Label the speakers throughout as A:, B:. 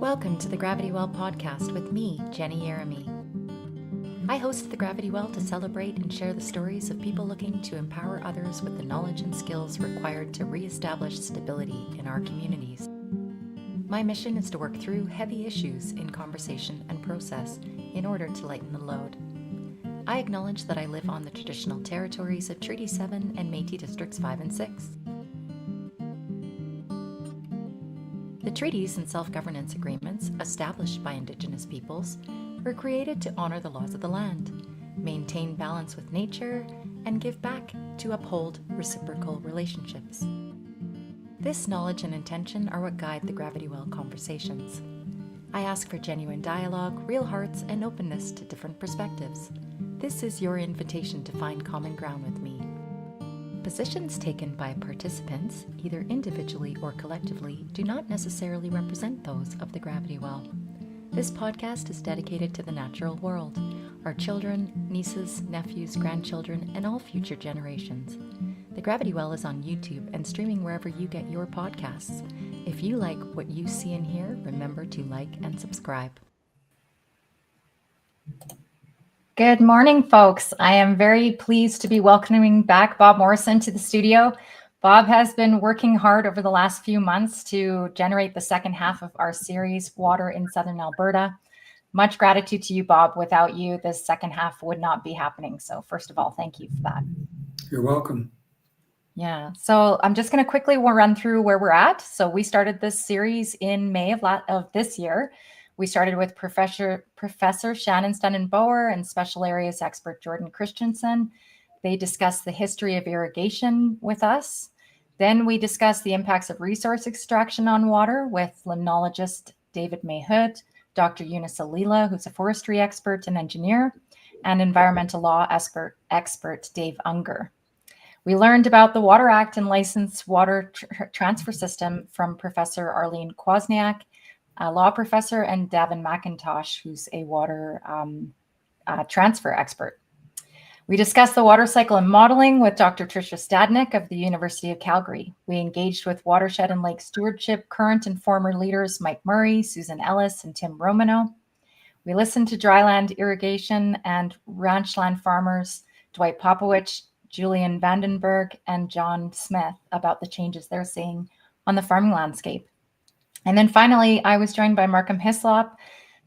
A: Welcome to the Gravity Well podcast with me, Jenny Yeremy. I host the Gravity Well to celebrate and share the stories of people looking to empower others with the knowledge and skills required to re-establish stability in our communities. My mission is to work through heavy issues in conversation and process in order to lighten the load. I acknowledge that I live on the traditional territories of Treaty 7 and Métis Districts 5 and 6. The treaties and self-governance agreements established by Indigenous peoples were created to honor the laws of the land, maintain balance with nature, and give back to uphold reciprocal relationships. This knowledge and intention are what guide the Gravity Well conversations. I ask for genuine dialogue, real hearts, and openness to different perspectives. This is your invitation to find common ground with me. Positions taken by participants, either individually or collectively, do not necessarily represent those of the Gravity Well. This podcast is dedicated to the natural world, our children, nieces, nephews, grandchildren, and all future generations. The Gravity Well is on YouTube and streaming wherever you get your podcasts. If you like what you see and hear, remember to like and subscribe. Good morning, folks. I am very pleased to be welcoming back Bob Morrison to the studio. Bob has been working hard over the last few months to generate the second half of our series, Water in Southern Alberta. Much gratitude to you, Bob. Without you, this second half would not be happening. So first of all, thank you for that.
B: You're welcome.
A: Yeah, so I'm just going to quickly run through where we're at. So we started this series in May of this year. We started with Professor Shannon Stunden Bower and special areas expert Jordan Christensen. They discussed the history of irrigation with us. Then we discussed the impacts of resource extraction on water with limnologist David Mayhood, Dr. Eunice Alila, who's a forestry expert and engineer, and environmental law expert Dave Unger. We learned about the Water Act and licensed water transfer system from Professor Arlene Kwasniak, a law professor, and Davin McIntosh, who's a water transfer expert. We discussed the water cycle and modeling with Dr. Trisha Stadnik of the University of Calgary. We engaged with watershed and lake stewardship current and former leaders Mike Murray, Susan Ellis, and Tim Romano. We listened to dryland irrigation and ranchland farmers Dwight Popowich, Julian Vandenberg, and John Smith about the changes they're seeing on the farming landscape. And then finally, I was joined by Markham Hislop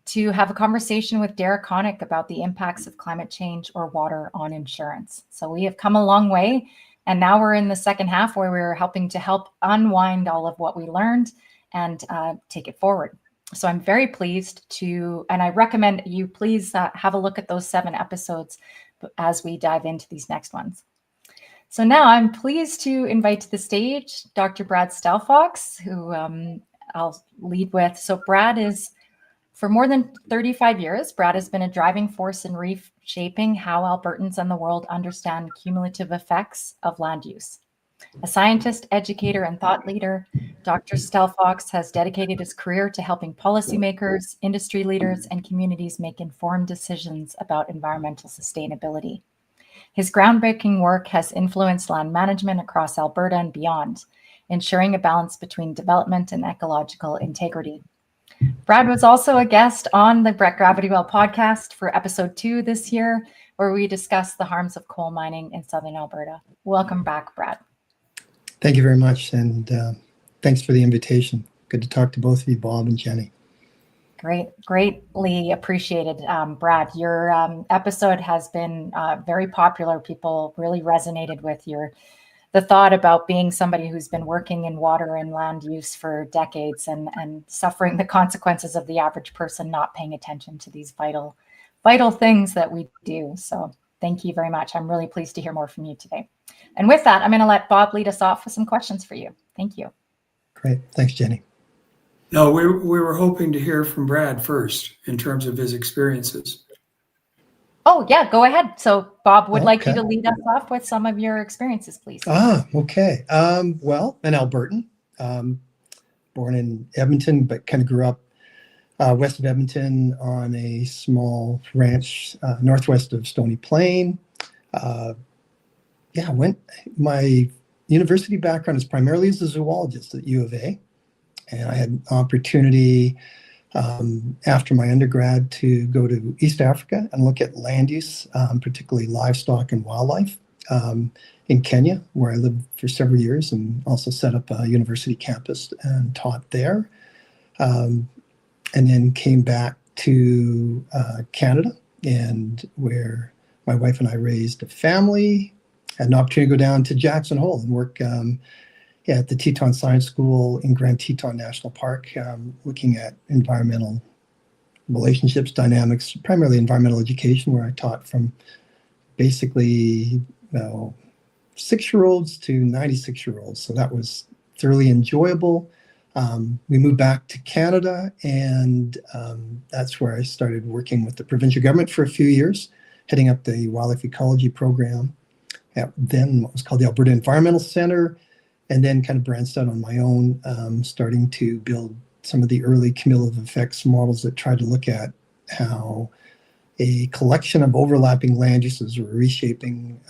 A: to have a conversation with Derek Connick about the impacts of climate change or water on insurance. So we have come a long way, and now we're in the second half where we're helping to help unwind all of what we learned and take it forward. So I'm very pleased to, and I recommend you please have a look at those 7 episodes as we dive into these next ones. So now I'm pleased to invite to the stage Dr. Brad Stelfox, who I'll lead with. So Brad is, for more than 35 years, Brad has been a driving force in reshaping how Albertans and the world understand cumulative effects of land use. A scientist, educator, and thought leader, Dr. Stelfox has dedicated his career to helping policymakers, industry leaders, and communities make informed decisions about environmental sustainability. His groundbreaking work has influenced land management across Alberta and beyond, ensuring a balance between development and ecological integrity. Brad was also a guest on the Gravity Well podcast for episode 2 this year, where we discussed the harms of coal mining in Southern Alberta. Welcome back, Brad.
B: Thank you very much, and thanks for the invitation. Good to talk to both of you, Bob and Jenny.
A: Greatly appreciated, Brad. Your episode has been very popular. People really resonated with the thought about being somebody who's been working in water and land use for decades and suffering the consequences of the average person not paying attention to these vital things that we do. So thank you very much. I'm really pleased to hear more from you today. And with that, I'm going to let Bob lead us off with some questions for you. Thank you.
B: Great. Thanks, Jenny.
C: No, we were hoping to hear from Brad first in terms of his experiences.
A: Oh, yeah, go ahead. So Bob would like you to lead us off with some of your experiences, please.
B: Okay. Well, an Albertan, born in Edmonton, but kind of grew up west of Edmonton on a small ranch northwest of Stony Plain. My university background is primarily as a zoologist at U of A. And I had an opportunity after my undergrad to go to East Africa and look at land use, particularly livestock and wildlife, in Kenya, where I lived for several years and also set up a university campus and taught there. And then came back to Canada, and where my wife and I raised a family. Had an opportunity to go down to Jackson Hole and work at the Teton Science School in Grand Teton National Park, looking at environmental relationships, dynamics, primarily environmental education, where I taught from basically 6-year-olds to 96-year-olds. So that was thoroughly enjoyable. We moved back to Canada, and that's where I started working with the provincial government for a few years, heading up the wildlife ecology program at then what was called the Alberta Environmental Centre, and then kind of branched out on my own, starting to build some of the early cumulative effects models that tried to look at how a collection of overlapping land uses were reshaping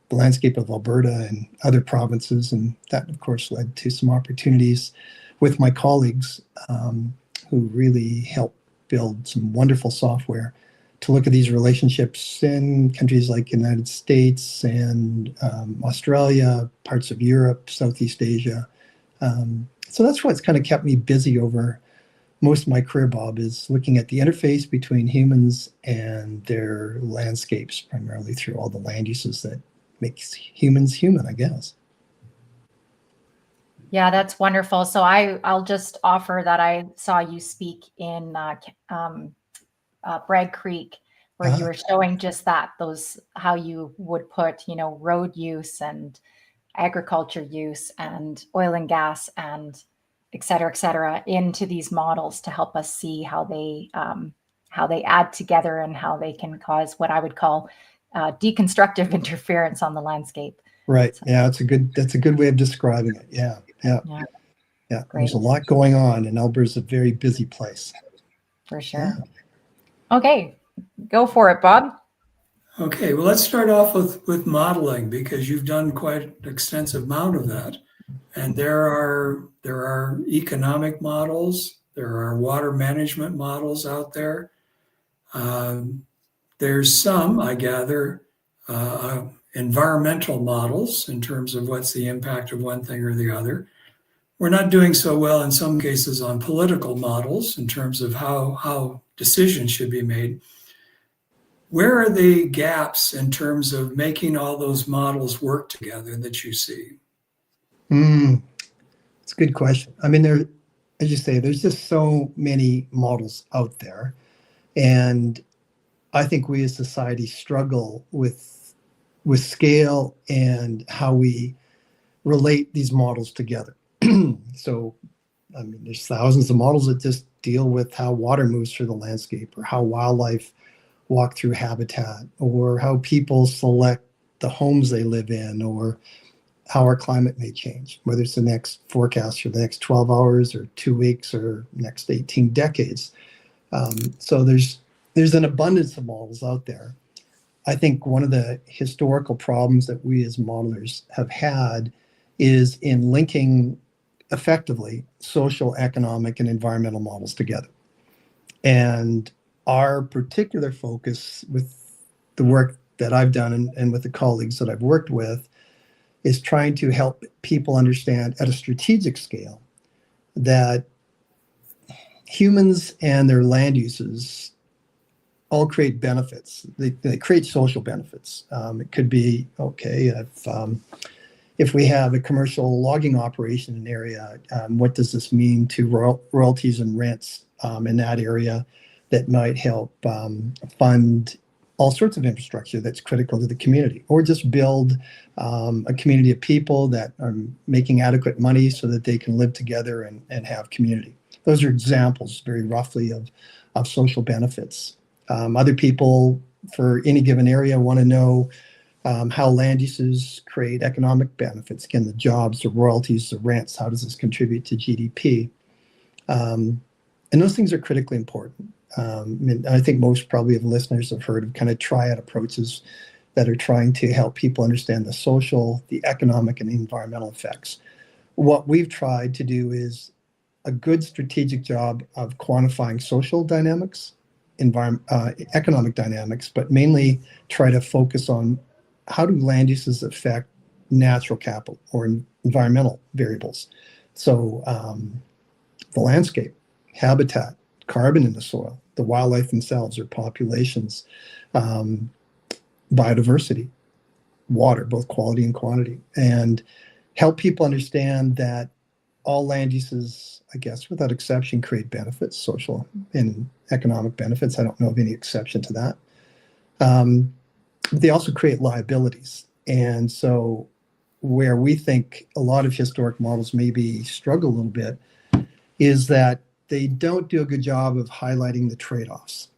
B: the landscape of Alberta and other provinces. And that, of course, led to some opportunities with my colleagues who really helped build some wonderful software to look at these relationships in countries like the United States and Australia, parts of Europe, Southeast Asia. So that's what's kind of kept me busy over most of my career, Bob, is looking at the interface between humans and their landscapes, primarily through all the land uses that makes humans human, I guess.
A: Yeah, that's wonderful. So I'll just offer that I saw you speak in Bragg Creek, where you were showing just that, how you would put, road use and agriculture use and oil and gas and et cetera, into these models to help us see how they add together and how they can cause what I would call deconstructive interference on the landscape.
B: Right. So, yeah, that's a good way of describing it. Yeah. There's a lot going on, and Alberta's a very busy place.
A: For sure. Yeah. Okay, go for it, Bob.
C: Okay, well, let's start off with modeling, because you've done quite an extensive amount of that. And there are economic models, there are water management models out there. There's some, I gather, environmental models in terms of what's the impact of one thing or the other. We're not doing so well in some cases on political models in terms of how decisions should be made. Where are the gaps in terms of making all those models work together that you see?
B: It's a good question. I mean, as you say, there's just so many models out there. And I think we as society struggle with scale and how we relate these models together. So, I mean, there's thousands of models that just deal with how water moves through the landscape, or how wildlife walk through habitat, or how people select the homes they live in, or how our climate may change, whether it's the next forecast for the next 12 hours or 2 weeks or next 18 decades. So there's an abundance of models out there. I think one of the historical problems that we as modelers have had is in linking effectively social, economic, and environmental models together. And our particular focus with the work that I've done and with the colleagues that I've worked with is trying to help people understand at a strategic scale that humans and their land uses all create benefits. They create social benefits. It could be, okay, if we have a commercial logging operation in an area, what does this mean to royalties and rents in that area that might help fund all sorts of infrastructure that's critical to the community, or just build a community of people that are making adequate money so that they can live together and have community. Those are examples, very roughly, of social benefits. Other people for any given area want to know how land uses create economic benefits. Again, the jobs, the royalties, the rents, how does this contribute to GDP? And those things are critically important. And I think most probably of listeners have heard of kind of triad approaches that are trying to help people understand the social, the economic, and the environmental effects. What we've tried to do is a good strategic job of quantifying social dynamics, economic dynamics, but mainly try to focus on how do land uses affect natural capital or environmental variables. So the landscape, habitat, carbon in the soil, the wildlife themselves or populations, biodiversity, water, both quality and quantity, and help people understand that all land uses, I guess, without exception, create benefits, social and economic benefits. I don't know of any exception to that. But they also create liabilities. And so where we think a lot of historic models maybe struggle a little bit is that they don't do a good job of highlighting the trade-offs,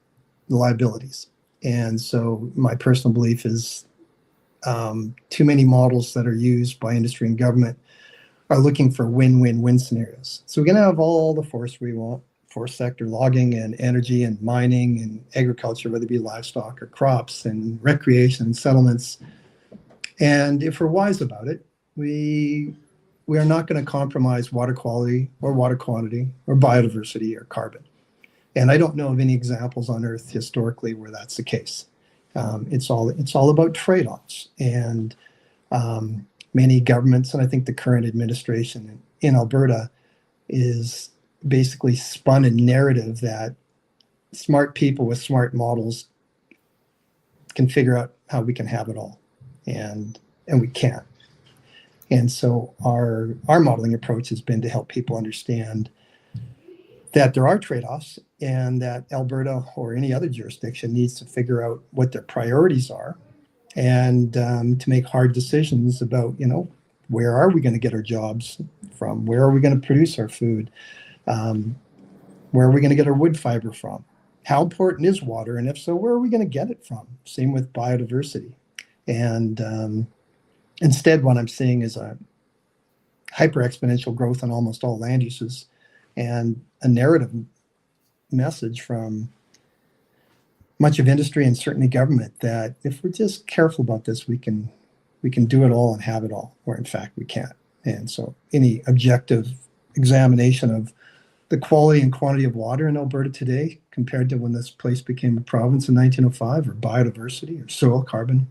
B: the liabilities. And so my personal belief is too many models that are used by industry and government are looking for win-win-win scenarios. So we're going to have all the forestry we want, forest sector, logging and energy and mining and agriculture, whether it be livestock or crops and recreation and settlements. And if we're wise about it, we are not going to compromise water quality or water quantity or biodiversity or carbon. And I don't know of any examples on Earth historically where that's the case. It's all about trade-offs. And many governments, and I think the current administration in Alberta is basically spun a narrative that smart people with smart models can figure out how we can have it all, and we can't. And so our modeling approach has been to help people understand that there are trade-offs and that Alberta or any other jurisdiction needs to figure out what their priorities are and to make hard decisions about, where are we going to get our jobs from? Where are we going to produce our food? Where are we going to get our wood fiber from? How important is water? And if so, where are we going to get it from? Same with biodiversity. And instead, what I'm seeing is a hyper-exponential growth in almost all land uses and a narrative message from much of industry and certainly government that if we're just careful about this, we can do it all and have it all, or in fact we can't. And so any objective examination of the quality and quantity of water in Alberta today compared to when this place became a province in 1905, or biodiversity or soil carbon,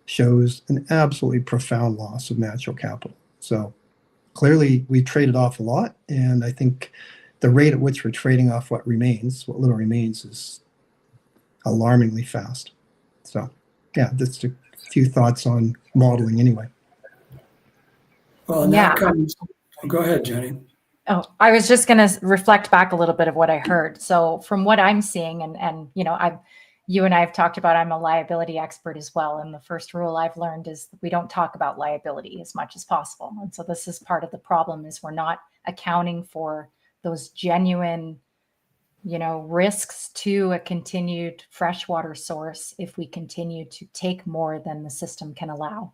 B: shows an absolutely profound loss of natural capital. So clearly we traded off a lot, and I think the rate at which we're trading off what little remains, is alarmingly fast. So yeah, that's a few thoughts on modeling anyway.
C: Well, and that comes, go ahead, Jenny.
A: Oh, I was just going to reflect back a little bit of what I heard. So from what I'm seeing, and you and I have talked about, I'm a liability expert as well. And the first rule I've learned is we don't talk about liability as much as possible. And so this is part of the problem, is we're not accounting for those genuine risks to a continued freshwater source if we continue to take more than the system can allow.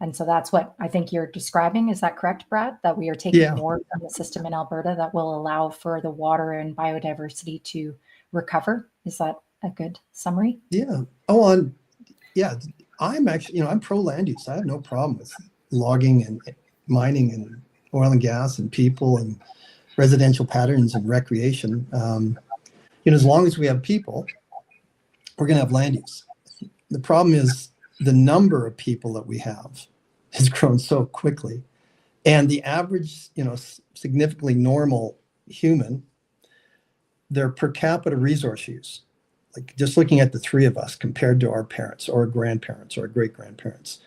A: And so that's what I think you're describing. Is that correct, Brad? That we are taking more from the system in Alberta that will allow for the water and biodiversity to recover? Is that a good summary?
B: Yeah. I'm actually, I'm pro land use. I have no problem with logging and mining and oil and gas and people and residential patterns and recreation. As long as we have people, we're going to have land use. The problem is the number of people that we have has grown so quickly, and the average, significantly normal human, their per capita resource use, like just looking at the three of us compared to our parents or our grandparents or our great grandparents,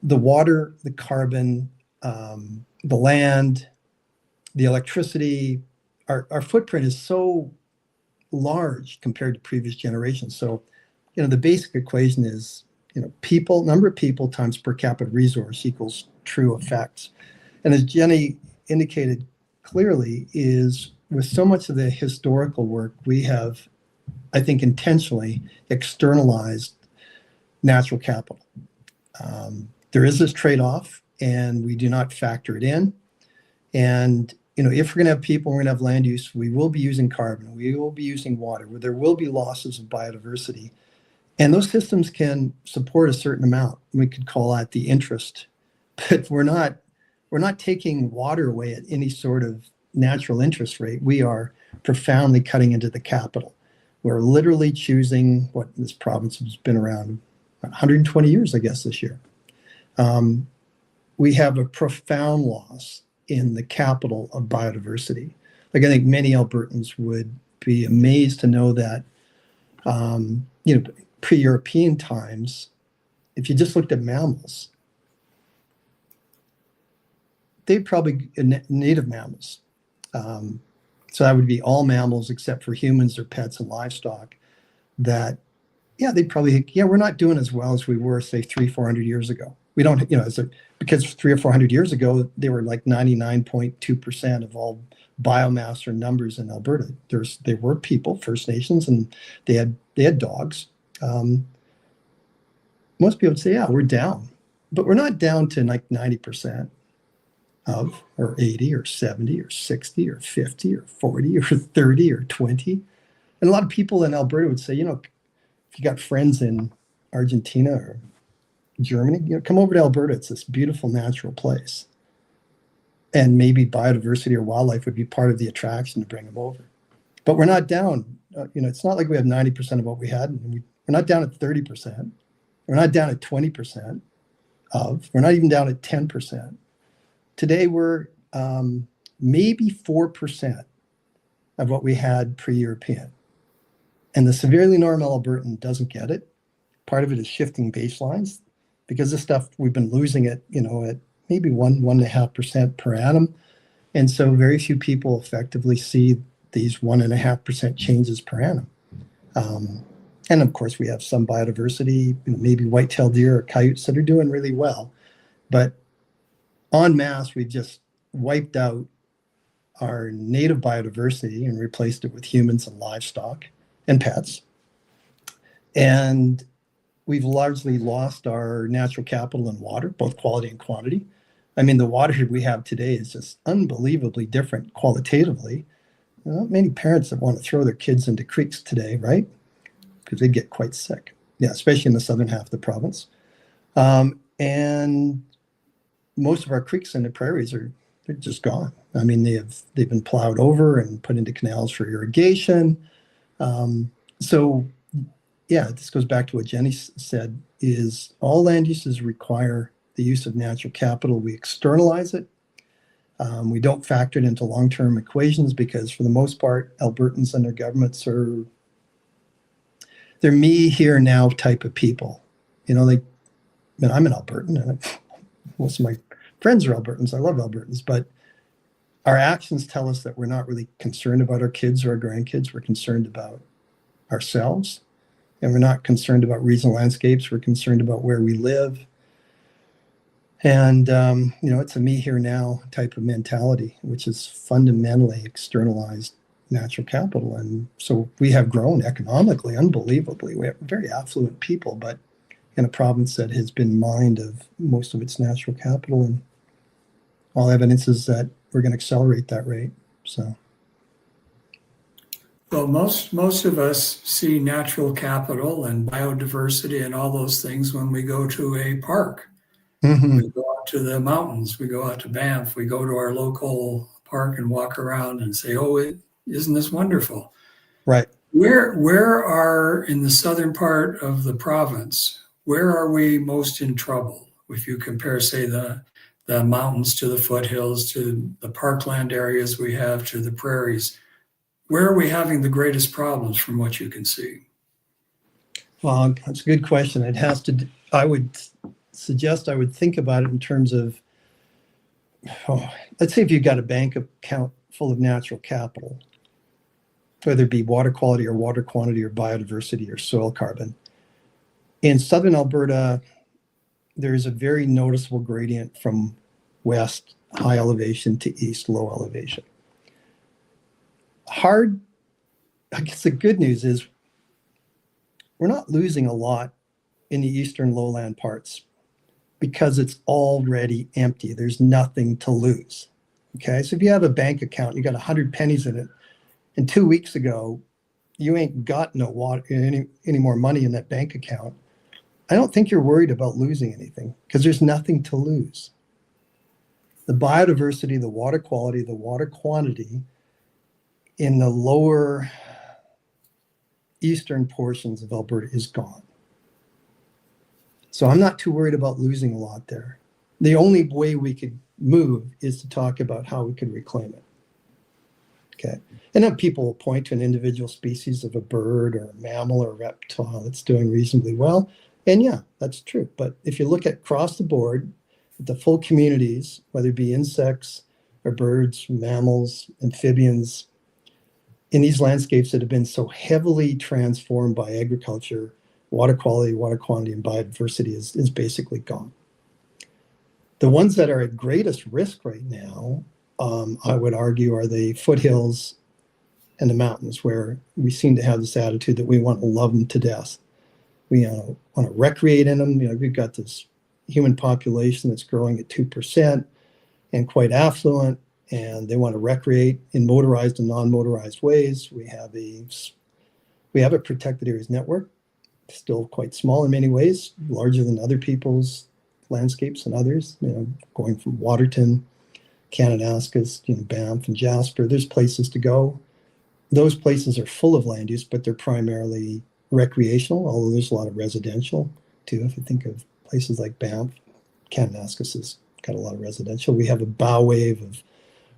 B: the water, the carbon, the land, the electricity, our footprint is so large compared to previous generations. So, the basic equation is, number of people times per capita resource equals true effects. And as Jenny indicated clearly, is with so much of the historical work, we have, I think, intentionally externalized natural capital. There is this trade-off, and we do not factor it in. And if we're going to have people, we're going to have land use, we will be using carbon, we will be using water, where there will be losses of biodiversity. And those systems can support a certain amount. We could call that the interest, but we're not taking water away at any sort of natural interest rate, we are profoundly cutting into the capital. We're literally choosing what this province has been around 120 years, I guess, this year. We have a profound loss in the capital of biodiversity. Like, I think many Albertans would be amazed to know that, pre-European times, if you just looked at mammals, they'd probably native mammals. So that would be all mammals except for humans or pets and livestock. That, they'd probably, we're not doing as well as we were, say, 300-400 years ago. We don't, because 300 or 400 years ago, they were like 99.2% of all biomass or numbers in Alberta. There were people, First Nations, and they had dogs. Most people would say, we're down, but we're not down to like 90% of, or 80 or 70 or 60 or 50 or 40 or 30 or 20. And a lot of people in Alberta would say, if you got friends in Argentina or Germany, come over to Alberta. It's this beautiful natural place. And maybe biodiversity or wildlife would be part of the attraction to bring them over. But we're not down. It's not like we have 90% of what we had. We're not down at 30%. We're not down at 20% of. We're not even down at 10%. Today, we're maybe 4% of what we had pre-European. And the severely normal Albertan doesn't get it. Part of it is shifting baselines, because this stuff, we've been losing it, at maybe 1.5% per annum. And so very few people effectively see these 1.5% changes per annum. And of course, we have some biodiversity, maybe white-tailed deer or coyotes that are doing really well. But en masse, we've just wiped out our native biodiversity and replaced it with humans and livestock and pets. And we've largely lost our natural capital in water, both quality and quantity. I mean, the water we have today is just unbelievably different qualitatively. Not many parents that want to throw their kids into creeks today, right? Because they get quite sick. Yeah, especially in the southern half of the province. And most of our creeks and the prairies they're just gone. I mean, they've been plowed over and put into canals for irrigation. This goes back to what Jenny said, is all land uses require the use of natural capital. We externalize it. We don't factor it into long-term equations because, for the most part, Albertans and their governments they're me, here, now type of people. I'm an Albertan, and most of my friends are Albertans. I love Albertans, but our actions tell us that we're not really concerned about our kids or our grandkids. We're concerned about ourselves, and we're not concerned about regional landscapes. We're concerned about where we live. And, it's a me, here, now type of mentality, which is fundamentally externalized natural capital. And so we have grown economically, unbelievably. We have very affluent people, but in a province that has been mined of most of its natural capital, and all evidence is that we're going to accelerate that rate. So,
C: well, most of us see natural capital and biodiversity and all those things when we go to a park.
B: Mm-hmm.
C: We go out to the mountains, we go out to Banff, we go to our local park and walk around and say, isn't this wonderful?
B: Right.
C: Where are, in the southern part of the province, where are we most in trouble? If you compare, say, the mountains to the foothills, to the parkland areas we have, to the prairies, where are we having the greatest problems from what you can see?
B: Well, that's a good question. I would think about it in terms of, let's say if you've got a bank account full of natural capital, whether it be water quality or water quantity or biodiversity or soil carbon. In southern Alberta, there is a very noticeable gradient from west, high elevation, to east, low elevation. I guess the good news is we're not losing a lot in the eastern lowland parts because it's already empty. There's nothing to lose. Okay, so if you have a bank account, you got 100 pennies in it, and 2 weeks ago, you ain't got no water, any more money in that bank account, I don't think you're worried about losing anything because there's nothing to lose. the biodiversity, the water quality, the water quantity in the lower eastern portions of Alberta is gone. So I'm not too worried about losing a lot there. The only way we could move is to talk about how we could reclaim it. Okay. And then people will point to an individual species of a bird or a mammal or a reptile that's doing reasonably well. And yeah, that's true. But if you look at across the board, the full communities, whether it be insects or birds, mammals, amphibians, in these landscapes that have been so heavily transformed by agriculture, water quality, water quantity, and biodiversity is basically gone. The ones that are at greatest risk right now, I would argue, are the foothills and the mountains, where we seem to have this attitude that we want to love them to death. We want to recreate in them. We've got this human population that's growing at 2% and quite affluent, and they want to recreate in motorized and non-motorized ways. We have a protected areas network, still quite small in many ways, larger than other people's landscapes and others, going from Waterton, Kananaskis, Banff and Jasper. There's places to go. Those places are full of land use, but they're primarily recreational, although there's a lot of residential too. If you think of places like Banff, Kananaskis has got a lot of residential. We have a bow wave of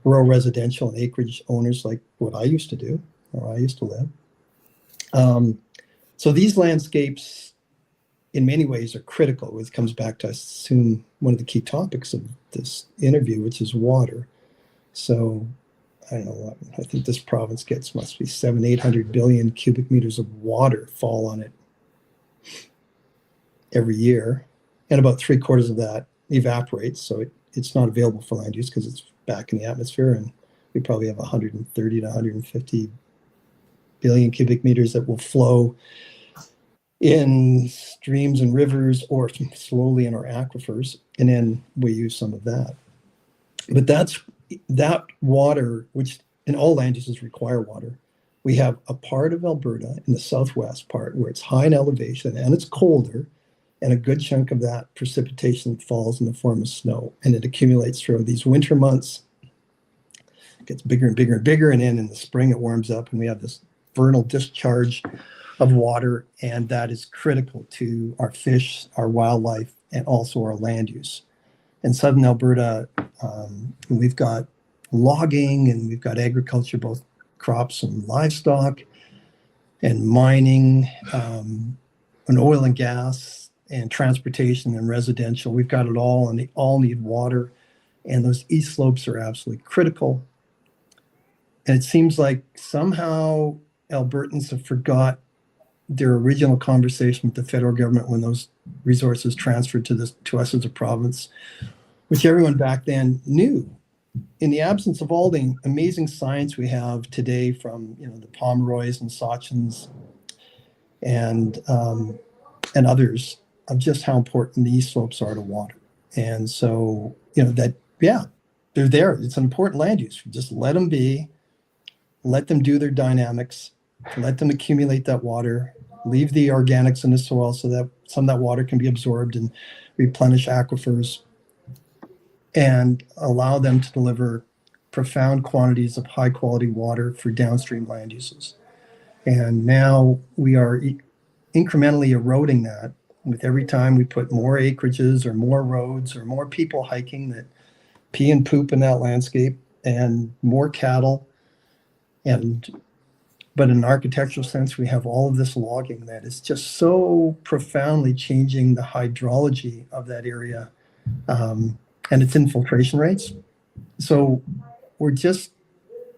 B: rural residential and acreage owners like what I used to do, or I used to live. So these landscapes, in many ways, are critical, which comes back to, I assume, one of the key topics of this interview, which is water. So I don't know what, I think this province must be 700-800 billion cubic meters of water fall on it every year. And about 3/4 of that evaporates. So it's not available for land use because it's back in the atmosphere. And we probably have 130 to 150 billion cubic meters that will flow in streams and rivers or slowly in our aquifers. And then we use some of that. But that water, which in all land uses require water. We have a part of Alberta in the southwest part where it's high in elevation and it's colder, and a good chunk of that precipitation falls in the form of snow, and it accumulates through these winter months. It gets bigger and bigger and bigger, and then in the spring it warms up and we have this vernal discharge of water, and that is critical to our fish, our wildlife, and also our land use. In Southern Alberta, we've got logging and we've got agriculture, both crops and livestock, and mining, and oil and gas, and transportation and residential. We've got it all, and they all need water. And those east slopes are absolutely critical. And it seems like somehow Albertans have forgot their original conversation with the federal government when those resources transferred to us as a province, which everyone back then knew. In the absence of all the amazing science we have today from the Pomeroys and Sachens and others of just how important these slopes are to water. And so they're there. It's an important land use. Just let them be, let them do their dynamics, let them accumulate that water, leave the organics in the soil so that some of that water can be absorbed and replenish aquifers, and allow them to deliver profound quantities of high quality water for downstream land uses. And now we are incrementally eroding that with every time we put more acreages or more roads or more people hiking that pee and poop in that landscape, and more cattle. But in an architectural sense, we have all of this logging that is just so profoundly changing the hydrology of that area, and its infiltration rates. So we're just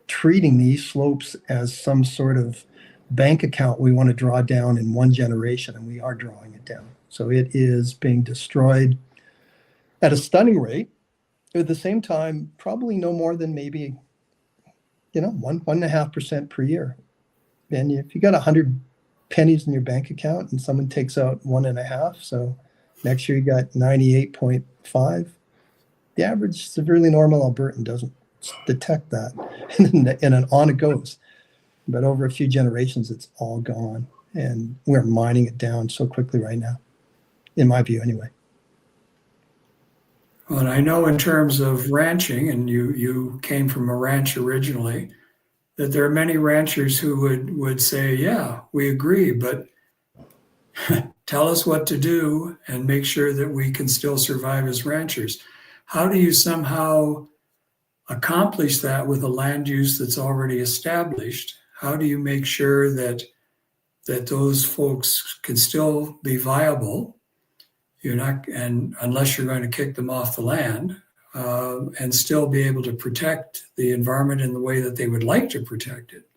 B: treating these slopes as some sort of bank account we want to draw down in one generation, and we are drawing it down. So it is being destroyed at a stunning rate. At the same time, probably no more than maybe 1.5% per year. And if you got 100 pennies in your bank account and someone takes out 1.5, so next year you got 98.5. The average severely normal Albertan doesn't detect that, and then on it goes. But over a few generations, it's all gone, and we're mining it down so quickly right now, in my view, anyway.
C: Well, and I know in terms of ranching, and you came from a ranch originally, that there are many ranchers who would say, yeah, we agree, but tell us what to do and make sure that we can still survive as ranchers. How do you somehow accomplish that with a land use that's already established? How do you make sure that those folks can still be viable? You're not, and unless you're going to kick them off the land, and still be able to protect the environment in the way that they would like to protect it.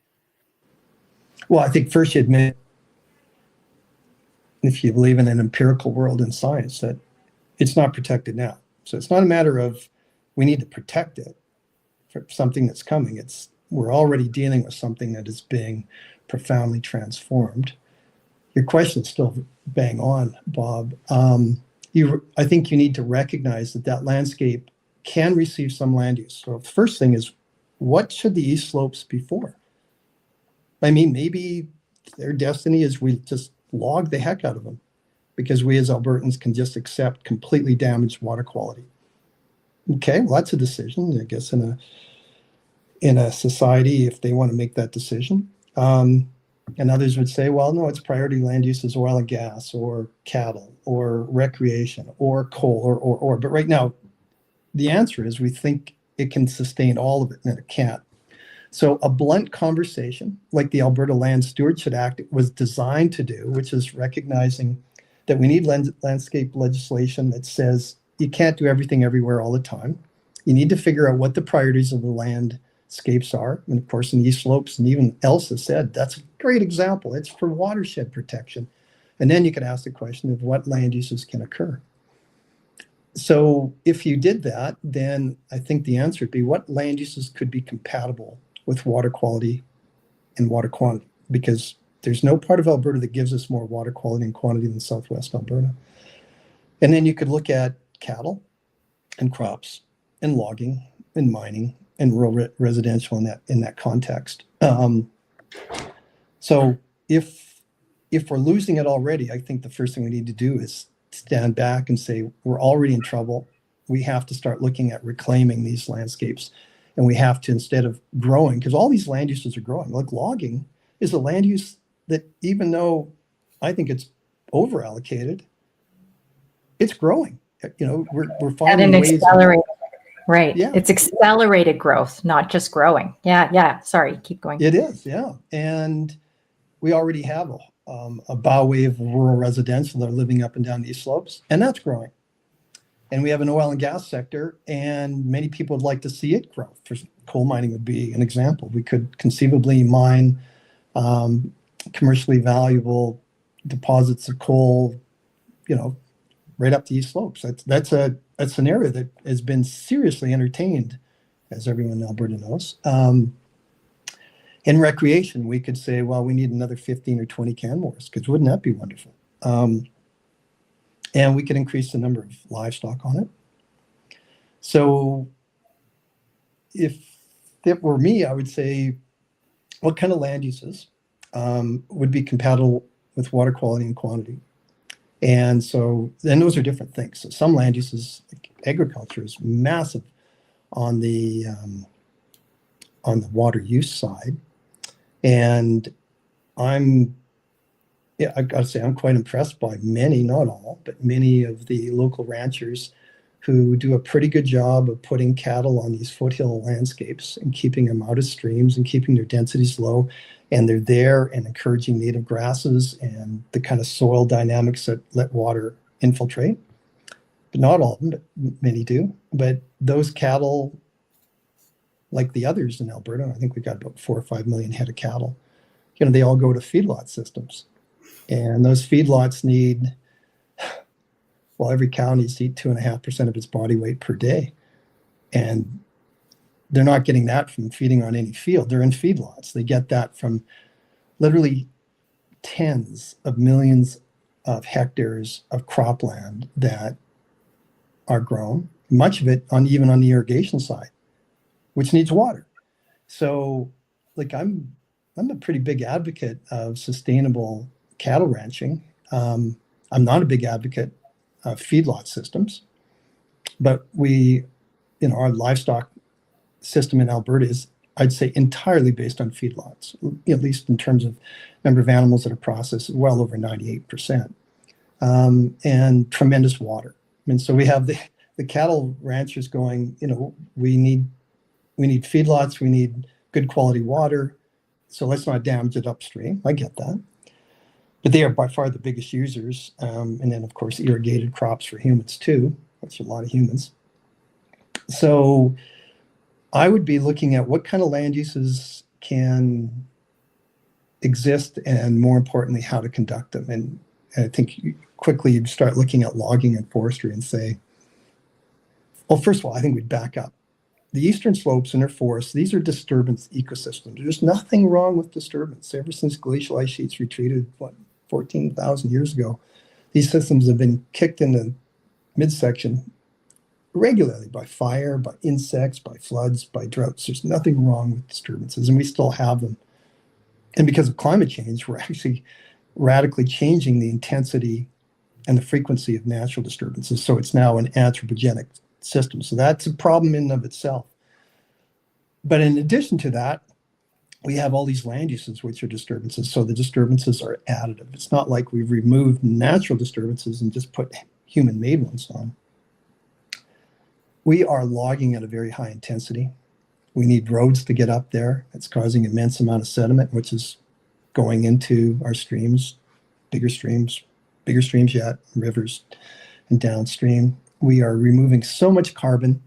B: Well, I think first you admit, if you believe in an empirical world in science, that it's not protected now. So it's not a matter of we need to protect it for something that's coming. It's we're already dealing with something that is being profoundly transformed. Your question is still bang on, Bob. I think you need to recognize that that landscape can receive some land use. So the first thing is, what should the east slopes be for? I mean, maybe their destiny is we just log the heck out of them because we as Albertans can just accept completely damaged water quality. Okay, well, that's a decision, I guess, in a society if they want to make that decision. And others would say, well, no, it's priority land use is oil and gas or cattle or recreation or coal or. But right now, the answer is we think it can sustain all of it, and it can't. So a blunt conversation, like the Alberta Land Stewardship Act was designed to do, which is recognizing that we need landscape legislation that says you can't do everything everywhere all the time. You need to figure out what the priorities of the landscapes are. And of course, in the East Slopes, and even Elsa said, that's a great example. It's for watershed protection. And then you could ask the question of what land uses can occur. So if you did that, then I think the answer would be what land uses could be compatible with water quality and water quantity, because there's no part of Alberta that gives us more water quality and quantity than Southwest Alberta. And then you could look at cattle and crops and logging and mining and rural residential in that context. So if we're losing it already, I think the first thing we need to do is stand back and say, we're already in trouble. We have to start looking at reclaiming these landscapes. And we have to, instead of growing, because all these land uses are growing, like logging is a land use that, even though I think it's over allocated, it's growing. You know, we're finding ways.
A: Accelerated, right.
B: Yeah.
A: It's accelerated growth, not just growing. Yeah. Sorry, keep going.
B: It is, yeah. And we already have a bow wave of rural residential that are living up and down these slopes, and that's growing. And we have an oil and gas sector, and many people would like to see it grow. Coal mining would be an example. We could conceivably mine commercially valuable deposits of coal, you know, right up the East Slopes. That's a scenario that has been seriously entertained, as everyone in Alberta knows. In recreation, we could say, well, we need another 15 or 20 Canmores, because wouldn't that be wonderful? And we could increase the number of livestock on it. So if it were me, I would say, what kind of land uses would be compatible with water quality and quantity? And so then those are different things. So some land uses, like agriculture, is massive on the water use side. And I've got to say, I'm quite impressed by many, not all, but many of the local ranchers who do a pretty good job of putting cattle on these foothill landscapes and keeping them out of streams and keeping their densities low. And they're there and encouraging native grasses and the kind of soil dynamics that let water infiltrate. But not all of them, but many do. But those cattle, like the others in Alberta, I think we've got about 4 or 5 million head of cattle, you know, they all go to feedlot systems. And those feedlots need, well, every cow needs to eat 2.5% of its body weight per day. And they're not getting that from feeding on any field. They're in feedlots. They get that from literally tens of millions of hectares of cropland that are grown, much of it even on the irrigation side, which needs water. So, like, I'm a pretty big advocate of sustainable cattle ranching. I'm not a big advocate of feedlot systems. But our livestock system in Alberta is, I'd say, entirely based on feedlots, at least in terms of number of animals that are processed, well over 98%, and tremendous water. And so we have the cattle ranchers going, we need feedlots, we need good quality water, so let's not damage it upstream. I get that. But they are by far the biggest users. And then, of course, irrigated crops for humans too, which are a lot of humans. So I would be looking at what kind of land uses can exist, and more importantly, how to conduct them. And I think quickly you'd start looking at logging and forestry and say, well, first of all, I think we'd back up. The eastern slopes and their forests, these are disturbance ecosystems. There's nothing wrong with disturbance. Ever since glacial ice sheets retreated, 14,000 years ago, these systems have been kicked into midsection regularly by fire, by insects, by floods, by droughts. There's nothing wrong with disturbances, and we still have them. And because of climate change, we're actually radically changing the intensity and the frequency of natural disturbances. So it's now an anthropogenic system. So that's a problem in and of itself. But in addition to that, we have all these land uses which are disturbances. So the disturbances are additive. It's not like we've removed natural disturbances and just put human-made ones on. We are logging at a very high intensity. We need roads to get up there. It's causing immense amount of sediment, which is going into our streams, bigger streams yet, rivers and downstream. We are removing so much carbon.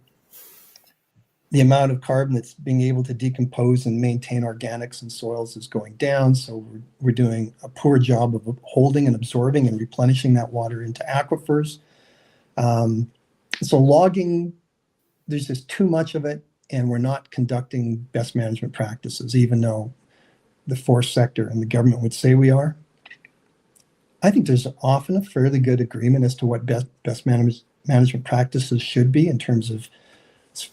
B: The amount of carbon that's being able to decompose and maintain organics in soils is going down. So we're doing a poor job of holding and absorbing and replenishing that water into aquifers. So logging, there's just too much of it, and we're not conducting best management practices, even though the forest sector and the government would say we are. I think there's often a fairly good agreement as to what best management practices should be in terms of,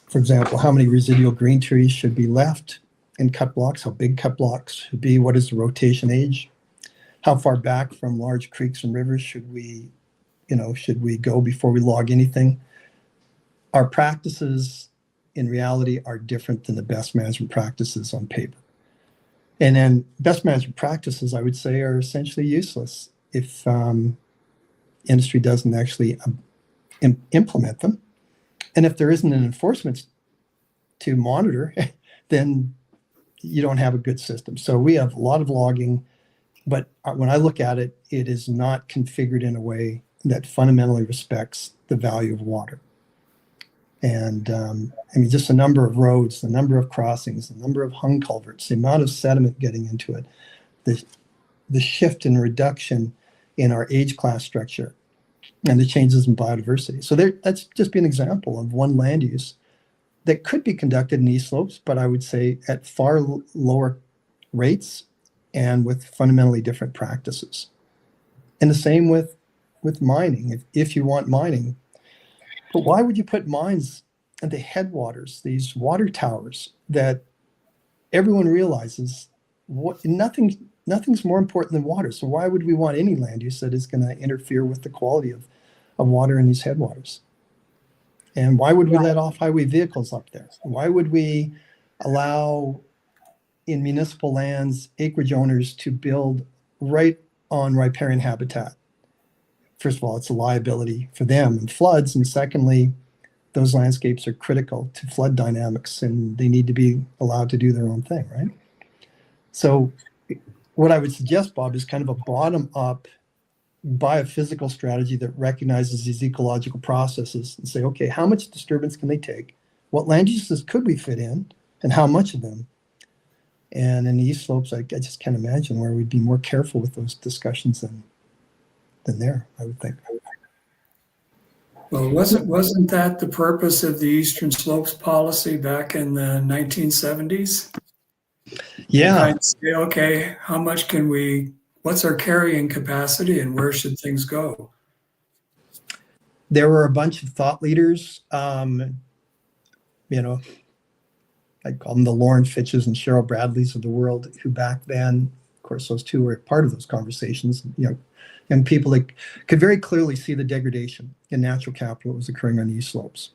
B: for example, how many residual green trees should be left in cut blocks, how big cut blocks should be, what is the rotation age, how far back from large creeks and rivers should we go before we log anything. Our practices in reality are different than the best management practices on paper. And then best management practices, I would say, are essentially useless if industry doesn't actually implement them. And if there isn't an enforcement to monitor, then you don't have a good system. So we have a lot of logging, but when I look at it, it is not configured in a way that fundamentally respects the value of water. And just the number of roads, the number of crossings, the number of hung culverts, the amount of sediment getting into it, the shift and reduction in our age class structure, and the changes in biodiversity. So that's just be an example of one land use that could be conducted in east slopes, but I would say at far lower rates and with fundamentally different practices. And the same with mining, if you want mining. But why would you put mines at the headwaters, these water towers that everyone realizes nothing's more important than water? So why would we want any land use that is going to interfere with the quality of water in these headwaters? And why would we let off-highway vehicles up there? Why would we allow in municipal lands acreage owners to build right on riparian habitat? First of all, it's a liability for them and floods. And secondly, those landscapes are critical to flood dynamics and they need to be allowed to do their own thing, right? So what I would suggest, Bob, is kind of a bottom-up biophysical strategy that recognizes these ecological processes and say, okay, how much disturbance can they take? What land uses could we fit in and how much of them? And in the East Slopes, I just can't imagine where we'd be more careful with those discussions than there, I would think.
C: Well, wasn't that the purpose of the Eastern Slopes policy back in the 1970s?
B: Yeah.
C: Kind of say, okay, how much what's our carrying capacity and where should things go?
B: There were a bunch of thought leaders, I call them the Lauren Fitches and Cheryl Bradleys of the world, who back then, of course, those two were part of those conversations. And people that could very clearly see the degradation in natural capital that was occurring on these slopes.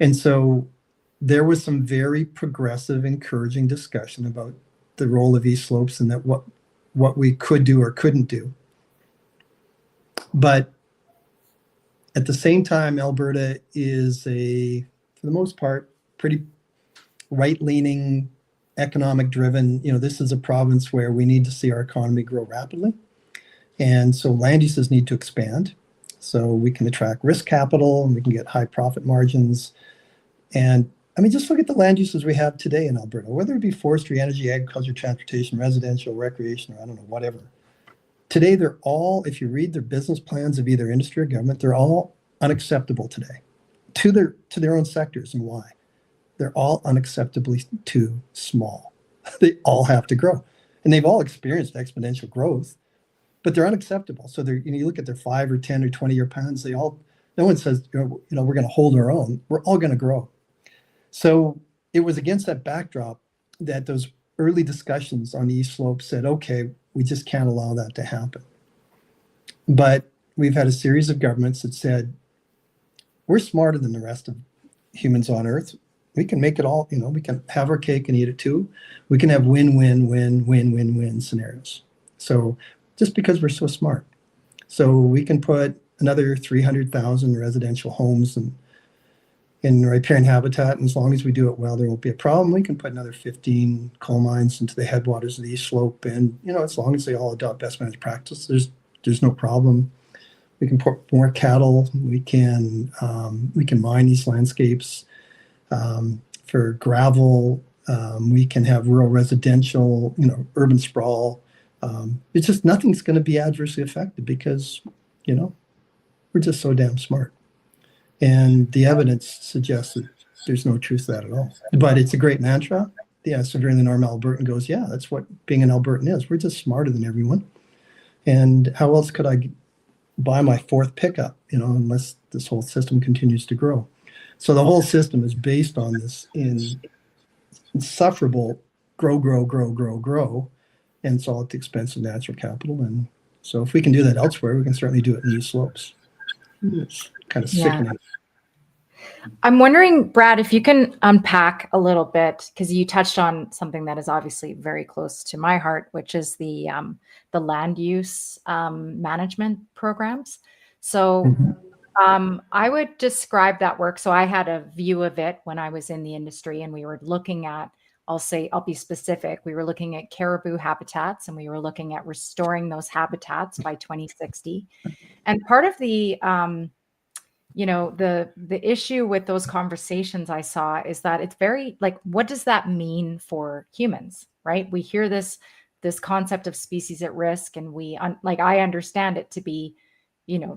B: And so there was some very progressive, encouraging discussion about the role of east slopes and that what we could do or couldn't do. But at the same time, Alberta is for the most part, pretty right-leaning, economic-driven. This is a province where we need to see our economy grow rapidly. And so land uses need to expand so we can attract risk capital and we can get high profit margins. And I mean, just look at the land uses we have today in Alberta, whether it be forestry, energy, agriculture, transportation, residential, recreation, or I don't know, whatever. Today, they're all, if you read their business plans of either industry or government, they're all unacceptable today to their own sectors. And why? They're all unacceptably too small. They all have to grow. And they've all experienced exponential growth, but they're unacceptable. So you look at their 5 or 10 or 20-year plans, no one says, we're going to hold our own. We're all going to grow. So it was against that backdrop that those early discussions on the East Slope said, okay, we just can't allow that to happen. But we've had a series of governments that said, we're smarter than the rest of humans on Earth. We can make it all, we can have our cake and eat it too. We can have win-win-win-win-win-win scenarios. So just because we're so smart. So we can put another 300,000 residential homes in riparian habitat, and as long as we do it well, there won't be a problem. We can put another 15 coal mines into the headwaters of the East Slope, and as long as they all adopt best managed practice, there's no problem. We can put more cattle. We can mine these landscapes for gravel. We can have rural residential, urban sprawl. It's just nothing's going to be adversely affected because, we're just so damn smart. And the evidence suggests that there's no truth to that at all. But it's a great mantra. Yeah, so during the normal Albertan goes, yeah, that's what being an Albertan is. We're just smarter than everyone. And how else could I buy my 4th pickup, unless this whole system continues to grow? So the whole system is based on this insufferable grow. And it's all at the expense of natural capital. And so if we can do that elsewhere, we can certainly do it in these slopes. It's kind of sickening.
A: I'm wondering, Brad, if you can unpack a little bit, because you touched on something that is obviously very close to my heart, which is the land use management programs. So I would describe that work. So I had a view of it when I was in the industry, and we were looking at, I'll be specific. We were looking at caribou habitats, and we were looking at restoring those habitats by 2060. And part of the the issue with those conversations I saw is that it's very what does that mean for humans, right? We hear this concept of species at risk, and I understand it to be,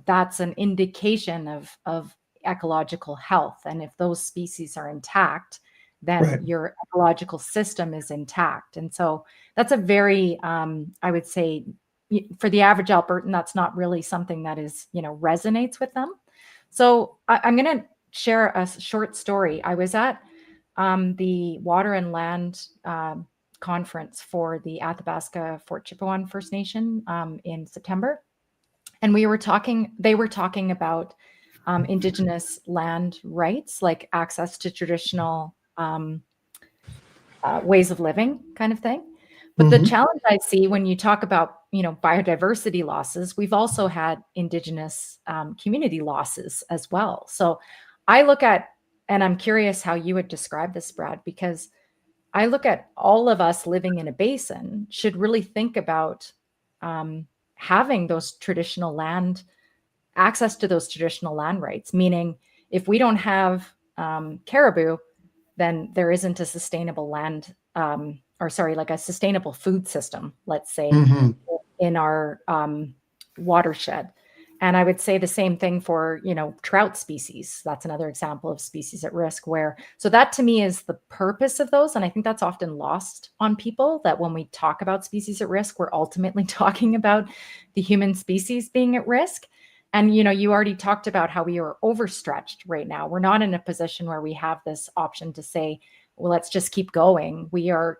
A: that's an indication of ecological health. And if those species are intact, then
B: Right.
A: your ecological system is intact. And so that's a very, I would say, for the average Albertan, that's not really something that is, resonates with them. So I'm going to share a short story. I was at the Water and Land conference for the Athabasca Fort Chipewyan First Nation in September. And they were talking about Indigenous land rights, like access to traditional ways of living kind of thing. But the challenge I see when you talk about, biodiversity losses, we've also had Indigenous community losses as well. So I look at, and I'm curious how you would describe this, Brad, because I look at all of us living in a basin should really think about having those traditional land, access to those traditional land rights, meaning if we don't have caribou, then there isn't a sustainable land, like a sustainable food system, let's say, in our watershed. And I would say the same thing for, trout species. That's another example of species at risk so that to me is the purpose of those. And I think that's often lost on people, that when we talk about species at risk, we're ultimately talking about the human species being at risk. And, you already talked about how we are overstretched right now. We're not in a position where we have this option to say, well, let's just keep going. We are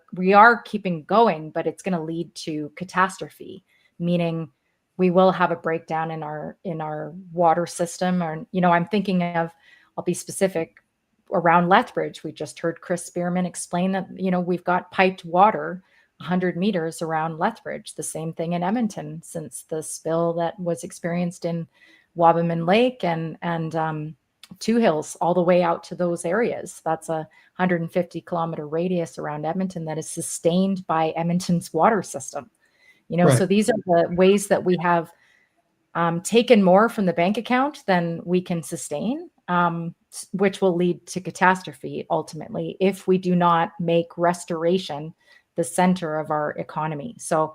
A: keeping going, but it's going to lead to catastrophe, meaning we will have a breakdown in our water system. Or, I'm thinking of, I'll be specific, around Lethbridge. We just heard Chris Spearman explain that, we've got piped water 100 meters around Lethbridge. The same thing in Edmonton since the spill that was experienced in Wabamun Lake and Two Hills, all the way out to those areas. That's a 150-kilometer radius around Edmonton that is sustained by Edmonton's water system.
B: Right.
A: So these are the ways that we have taken more from the bank account than we can sustain, which will lead to catastrophe ultimately if we do not make restoration the center of our economy. So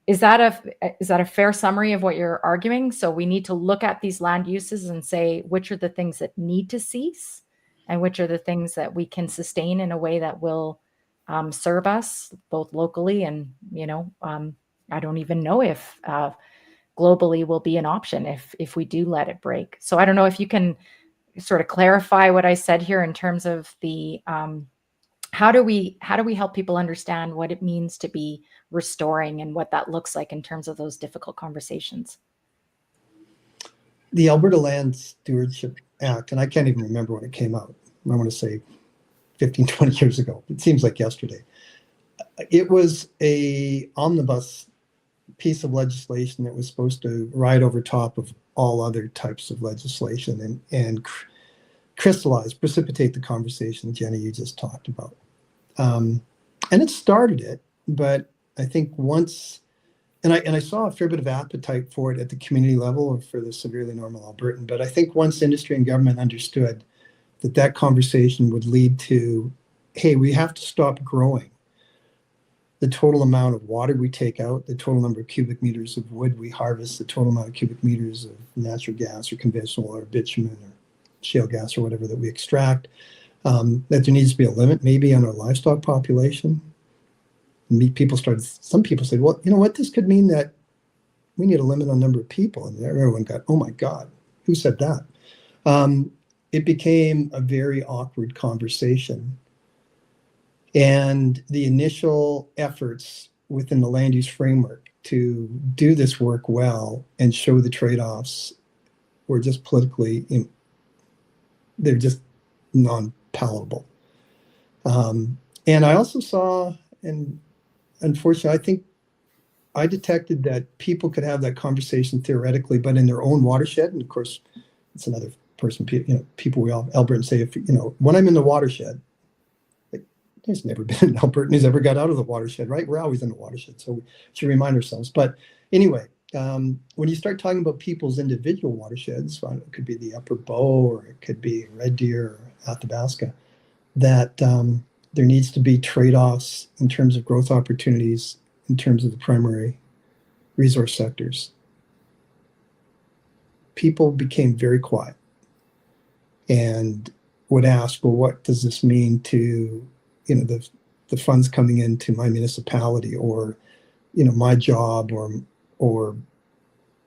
A: is that a fair summary of what you're arguing? So we need to look at these land uses and say, which are the things that need to cease and which are the things that we can sustain in a way that will serve us both locally and, I don't even know if globally will be an option if we do let it break. So I don't know if you can sort of clarify what I said here in terms of the how do we help people understand what it means to be restoring and what that looks like in terms of those difficult conversations?
B: The Alberta Land Stewardship Act, and I can't even remember when it came out. I want to say 15, 20 years ago. It seems like yesterday. It was a omnibus piece of legislation that was supposed to ride over top of all other types of legislation and precipitate the conversation, Jenny, you just talked about. And it started it, but I think once, and I saw a fair bit of appetite for it at the community level for the severely normal Albertan, but I think once industry and government understood that conversation would lead to, hey, we have to stop growing the total amount of water we take out, the total number of cubic meters of wood we harvest, the total amount of cubic meters of natural gas or conventional or bitumen or shale gas or whatever that we extract, that there needs to be a limit maybe on our livestock population. Some people said, well, you know what, this could mean that we need a limit on number of people. And everyone got, oh my God, who said that? It became a very awkward conversation. And the initial efforts within the land use framework to do this work well and show the trade-offs were just politically, they're just non-palatable. And I also saw, and unfortunately, I think I detected that people could have that conversation theoretically, but in their own watershed. And of course, it's another person, people we all Albertans say, when I'm in the watershed, there's never been an Albertan who's ever got out of the watershed, right? We're always in the watershed, so we should remind ourselves. But anyway, when you start talking about people's individual watersheds, it could be the Upper Bow or it could be Red Deer or Athabasca, that there needs to be trade-offs in terms of growth opportunities, in terms of the primary resource sectors. People became very quiet and would ask, well, what does this mean to the funds coming into my municipality or, my job or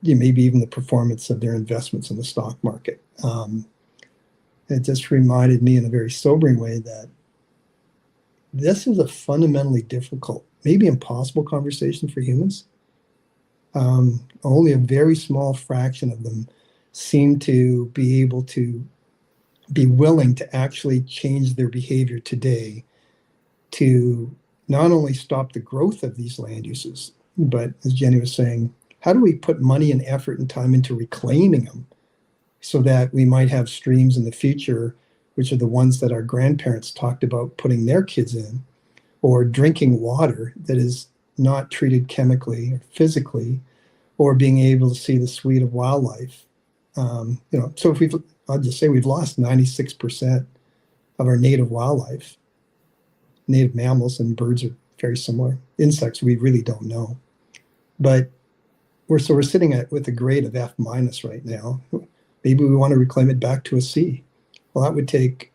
B: maybe even the performance of their investments in the stock market. It just reminded me in a very sobering way that this is a fundamentally difficult, maybe impossible conversation for humans. Only a very small fraction of them seem to be able to be willing to actually change their behavior today to not only stop the growth of these land uses, but as Jenny was saying, how do we put money and effort and time into reclaiming them so that we might have streams in the future, which are the ones that our grandparents talked about putting their kids in, or drinking water that is not treated chemically or physically, or being able to see the suite of wildlife. So I'll just say we've lost 96% of our native wildlife. Native mammals and birds are very similar. Insects, we really don't know. But we're sitting with a grade of F- right now. Maybe we want to reclaim it back to a C. Well, that would take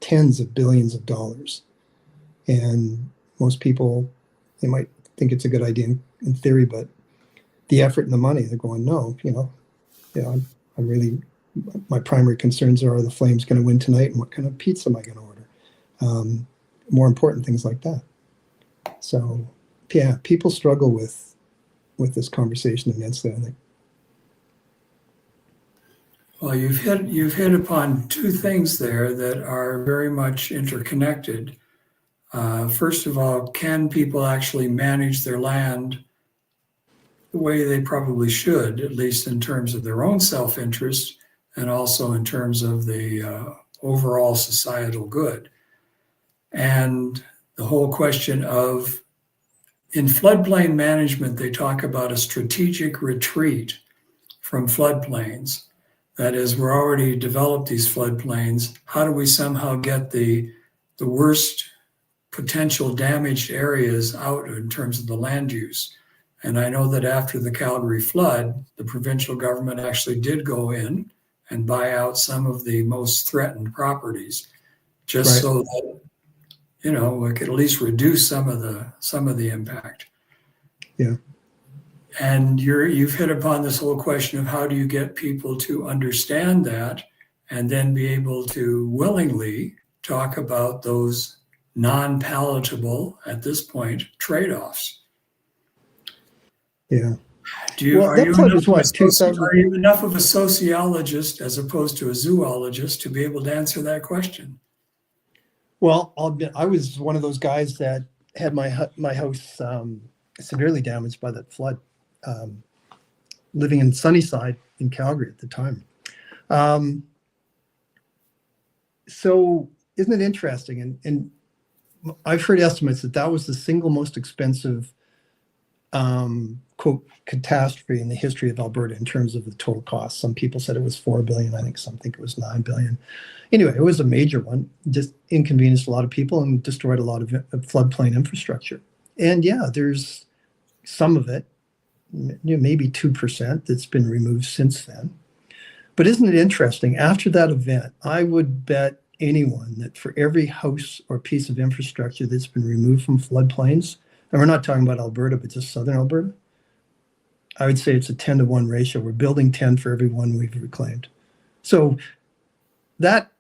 B: tens of billions of dollars. And most people, they might think it's a good idea in theory, but the effort and the money, they're going, no, I'm really, my primary concerns are the Flames going to win tonight and what kind of pizza am I going to order? More important things like that. So, yeah, people struggle with with this conversation immensely, I think.
C: Well, you've hit upon two things there that are very much interconnected. First of all, can people actually manage their land the way they probably should, at least in terms of their own self-interest and also in terms of the overall societal good? And the whole question of, in floodplain management, they talk about a strategic retreat from floodplains. That is, we're already developed these floodplains. How do we somehow get the worst potential damaged areas out in terms of the land use? And I know that after the Calgary flood, the provincial government actually did go in and buy out some of the most threatened properties, just
B: Right.
C: so that, you know, we could at least reduce some of the impact.
B: Yeah.
C: And you've hit upon this whole question of how do you get people to understand that and then be able to willingly talk about those non-palatable, at this point, trade-offs.
B: Yeah.
C: Are you
B: that flood was what, 2000?
C: are you enough of a sociologist as opposed to a zoologist to be able to answer that question?
B: Well, I'll admit, I was one of those guys that had my house severely damaged by that flood, living in Sunnyside in Calgary at the time. So isn't it interesting? And I've heard estimates that was the single most expensive quote catastrophe in the history of Alberta in terms of the total cost. Some people said it was 4 billion. I think it was 9 billion. Anyway, it was a major one, just inconvenienced a lot of people and destroyed a lot of floodplain infrastructure. And yeah, there's some of it, maybe 2% that's been removed since then. But isn't it interesting? After that event, I would bet anyone that for every house or piece of infrastructure that's been removed from floodplains, and we're not talking about Alberta, but just Southern Alberta, I would say it's a 10-to-1 ratio. We're building 10 for every one we've reclaimed. So that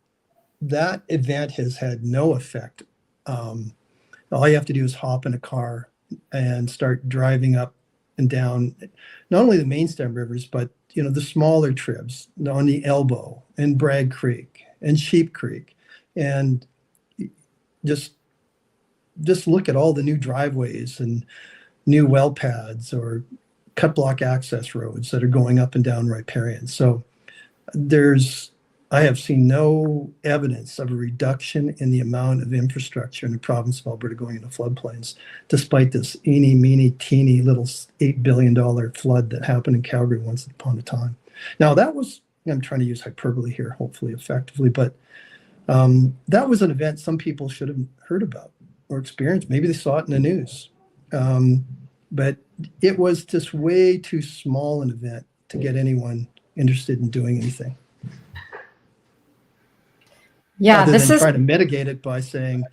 B: event has had no effect. All you have to do is hop in a car and start driving up and down, not only the mainstem rivers, but the smaller tribs on the Elbow and Bragg Creek and Sheep Creek, and just look at all the new driveways and new well pads or cut block access roads that are going up and down riparian. So I have seen no evidence of a reduction in the amount of infrastructure in the province of Alberta going into floodplains, despite this eeny, meeny, teeny little $8 billion flood that happened in Calgary once upon a time. Now I'm trying to use hyperbole here, hopefully effectively, but that was an event some people should have heard about or experienced. Maybe they saw it in the news. But it was just way too small an event to get anyone interested in doing anything.
A: Yeah,
B: other than trying to mitigate it by saying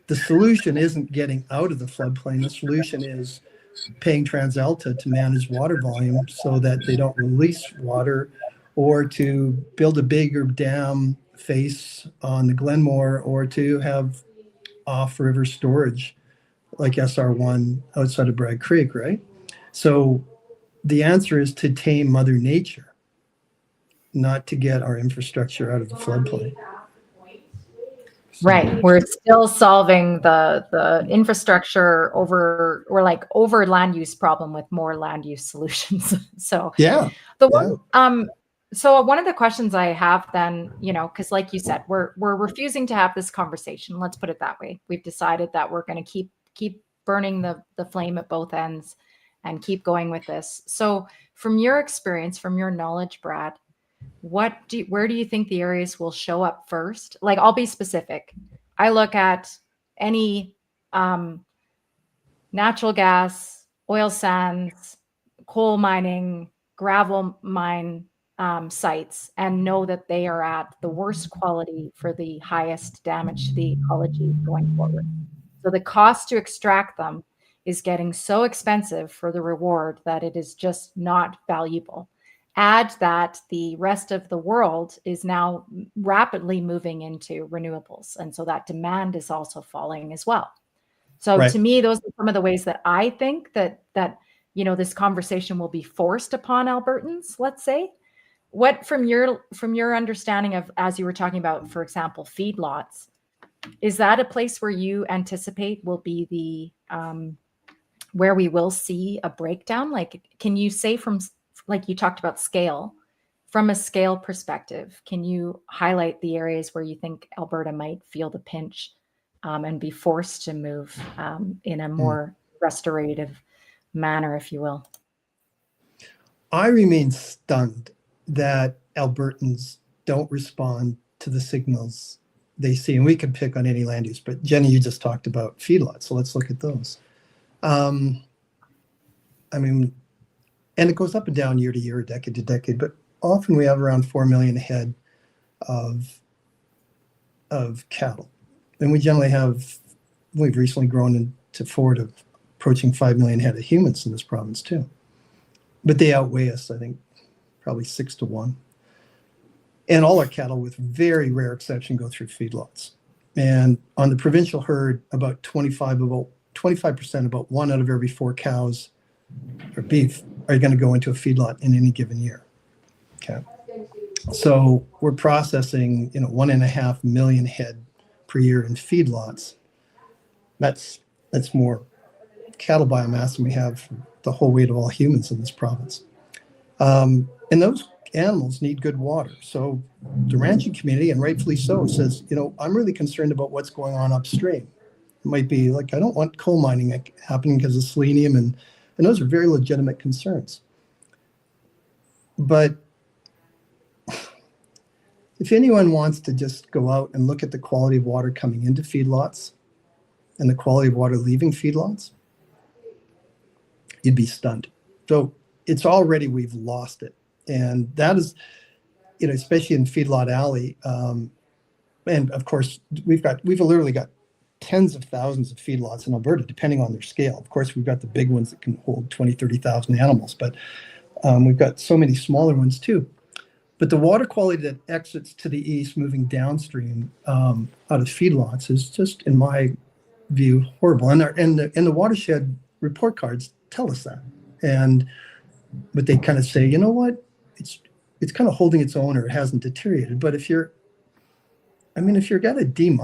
B: the solution isn't getting out of the floodplain. The solution is paying TransAlta to manage water volume so that they don't release water, or to build a bigger dam face on the Glenmore, or to have off-river storage like SR1 outside of Bragg Creek, right? So the answer is to tame Mother Nature, not to get our infrastructure out of the floodplain.
A: Right. We're still solving the infrastructure over land use problem with more land use solutions. So
B: yeah.
A: So one of the questions I have then, because like you said, we're refusing to have this conversation. Let's put it that way. We've decided that we're going to keep burning the flame at both ends and keep going with this. So from your experience, from your knowledge, Brad, where do you think the areas will show up first? Like, I'll be specific. I look at any natural gas, oil sands, coal mining, gravel mine sites, and know that they are at the worst quality for the highest damage to the ecology going forward. So the cost to extract them is getting so expensive for the reward that it is just not valuable. Add that the rest of the world is now rapidly moving into renewables. And so that demand is also falling as well. So to me, those are some of the ways that I think that this conversation will be forced upon Albertans, let's say. What, from your understanding of, as you were talking about, for example, feedlots, is that a place where you anticipate will be the where we will see a breakdown? Like, can you say from, like you talked about scale, from a scale perspective, can you highlight the areas where you think Alberta might feel the pinch and be forced to move in a more restorative manner, if you will?
B: I remain stunned that Albertans don't respond to the signals they see. And we can pick on any land use, but Jenny, you just talked about feedlots, so let's look at those. I mean, and it goes up and down year to year, decade to decade, but often we have around 4 million head of cattle. And we generally we've recently grown into 4 to approaching 5 million head of humans in this province too. But they outweigh us, I think, probably 6 to 1. And all our cattle, with very rare exception, go through feedlots. And on the provincial herd, about 25%, about 1 out of every 4 cows or beef are going to go into a feedlot in any given year. Okay. So we're processing, 1.5 million head per year in feedlots. That's more cattle biomass than we have for the whole weight of all humans in this province. And those animals need good water. So the ranching community, and rightfully so, says, I'm really concerned about what's going on upstream. It might be like, I don't want coal mining happening because of selenium, and those are very legitimate concerns. But if anyone wants to just go out and look at the quality of water coming into feedlots and the quality of water leaving feedlots, you'd be stunned. So it's already, we've lost it. And that is, especially in Feedlot Alley. And of course, we've literally got tens of thousands of feedlots in Alberta, depending on their scale. Of course, we've got the big ones that can hold 20, 30,000 animals, but we've got so many smaller ones too. But the water quality that exits to the east, moving downstream out of feedlots, is just, in my view, horrible. And the watershed report cards tell us that. But they kind of say, you know what, it's kind of holding its own, or it hasn't deteriorated. But if you're got a D-,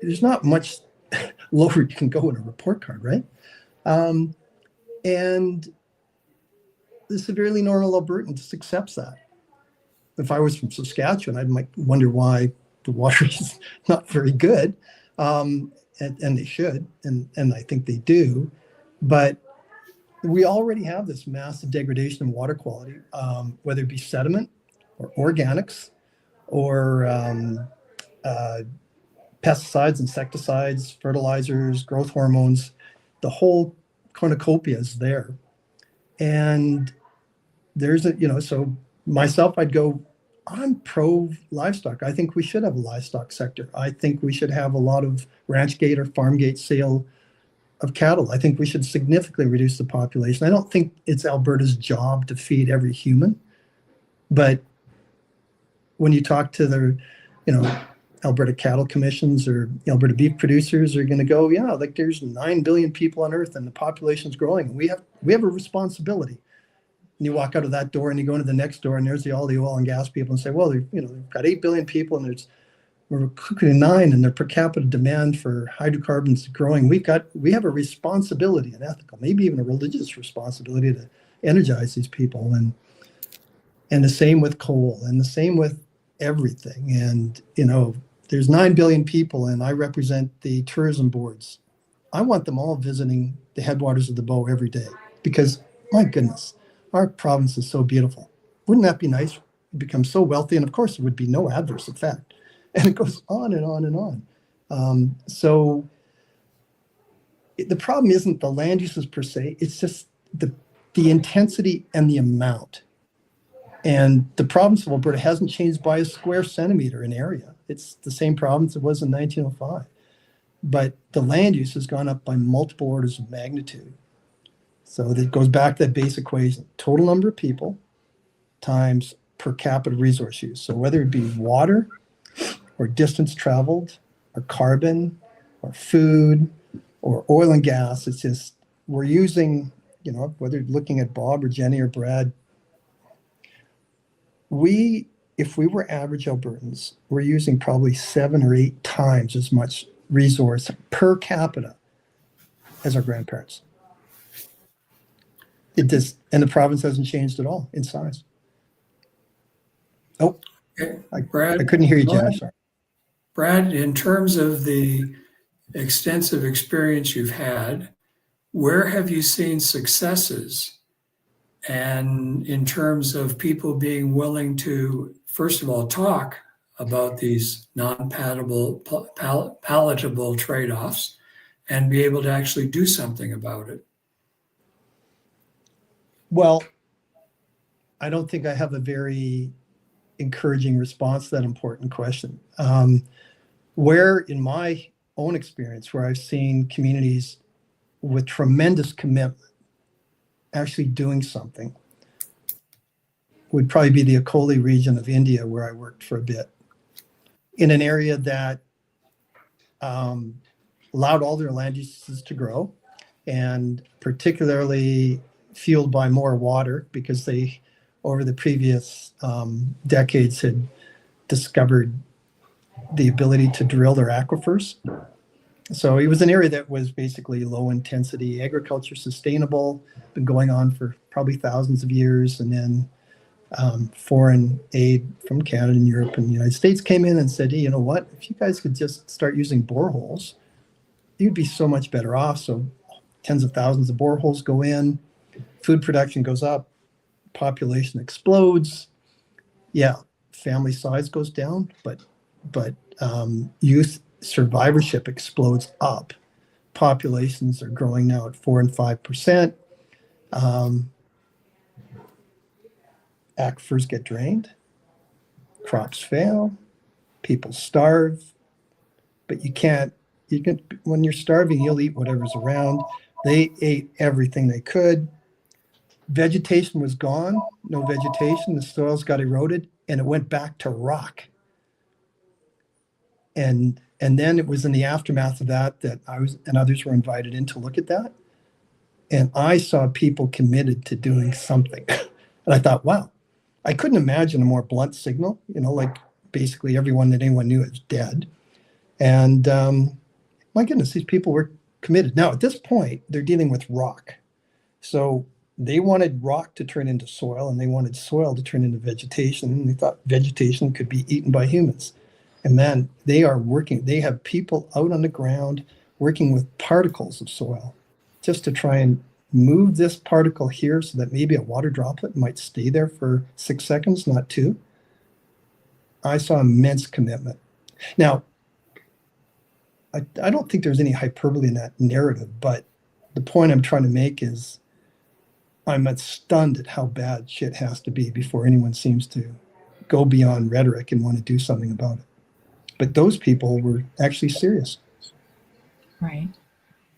B: there's not much lower you can go in a report card, right? And the severely normal Albertan just accepts that. If I was from Saskatchewan, I might wonder why the water is not very good, and they should, and I think they do. But we already have this massive degradation in water quality, whether it be sediment or organics or pesticides, insecticides, fertilizers, growth hormones. The whole cornucopia is there. And there's so myself, I'm pro livestock. I think we should have a livestock sector. I think we should have a lot of ranch gate or farm gate sale of cattle. I think we should significantly reduce the population. I don't think it's Alberta's job to feed every human, but when you talk to the, Alberta cattle commissions or Alberta beef producers, are going to go, yeah, like there's 9 billion people on Earth and the population's growing. And we have a responsibility. And you walk out of that door and you go into the next door and there's all the oil and gas people and say, well, they've got 8 billion people and we're cooking 9, and their per capita demand for hydrocarbons is growing. We have a responsibility, an ethical, maybe even a religious responsibility, to energize these people. And the same with coal, and the same with everything. And, there's 9 billion people, and I represent the tourism boards. I want them all visiting the headwaters of the Bow every day, because, my goodness, our province is so beautiful. Wouldn't that be nice? We become so wealthy, and of course, there would be no adverse effect. And it goes on and on and on. So the problem isn't the land uses per se, it's just the intensity and the amount. And the province of Alberta hasn't changed by a square centimeter in area. It's the same province it was in 1905. But the land use has gone up by multiple orders of magnitude. So that goes back to that base equation: total number of people times per capita resource use. So whether it be water or distance traveled or carbon or food or oil and gas, it's just we're using, whether looking at Bob or Jenny or Brad, if we were average Albertans, we're using probably 7 or 8 times as much resource per capita as our grandparents. And the province hasn't changed at all in size. Oh,
C: Okay.
B: I
C: Brad,
B: couldn't hear you, Jen. Sorry.
C: Brad, in terms of the extensive experience you've had, where have you seen successes? And in terms of people being willing to, first of all, talk about these non-palatable trade-offs and be able to actually do something about it?
B: Well, I don't think I have a very encouraging response to that important question. Where, in my own experience, where I've seen communities with tremendous commitment actually doing something, would probably be the Akoli region of India, where I worked for a bit, in an area that allowed all their land uses to grow, and particularly fueled by more water, because they, over the previous decades, had discovered the ability to drill their aquifers. So it was an area that was basically low intensity agriculture, sustainable, been going on for probably thousands of years. And then foreign aid from Canada and Europe and the United States came in and said, hey, you know what, if you guys could just start using boreholes, you'd be so much better off. So tens of thousands of boreholes go in, food production goes up, population explodes. Yeah, family size goes down, but youth survivorship explodes up. Populations are growing now at 4 and 5%. Aquifers get drained, crops fail, people starve, but when you're starving, you'll eat whatever's around. They ate everything they could. Vegetation was gone, no vegetation, the soils got eroded, and it went back to rock. And then it was in the aftermath of that I was, and others were invited in to look at that. And I saw people committed to doing something. And I thought, wow, I couldn't imagine a more blunt signal, like basically everyone that anyone knew is dead. And my goodness, these people were committed. Now, at this point, they're dealing with rock. So they wanted rock to turn into soil, and they wanted soil to turn into vegetation. And they thought vegetation could be eaten by humans. And then they have people out on the ground working with particles of soil just to try and move this particle here so that maybe a water droplet might stay there for 6 seconds, not 2. I saw immense commitment. Now, I don't think there's any hyperbole in that narrative, but the point I'm trying to make is I'm stunned at how bad shit has to be before anyone seems to go beyond rhetoric and want to do something about it. But those people were actually serious.
A: Right.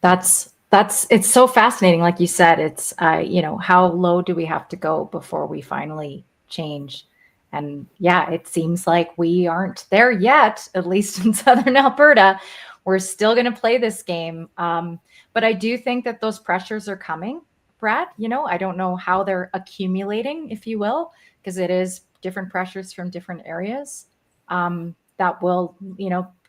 A: It's so fascinating. Like you said, it's, how low do we have to go before we finally change? And yeah, it seems like we aren't there yet, at least in Southern Alberta. We're still going to play this game. But I do think that those pressures are coming, Brad. I don't know how they're accumulating, if you will, because it is different pressures from different areas. That will,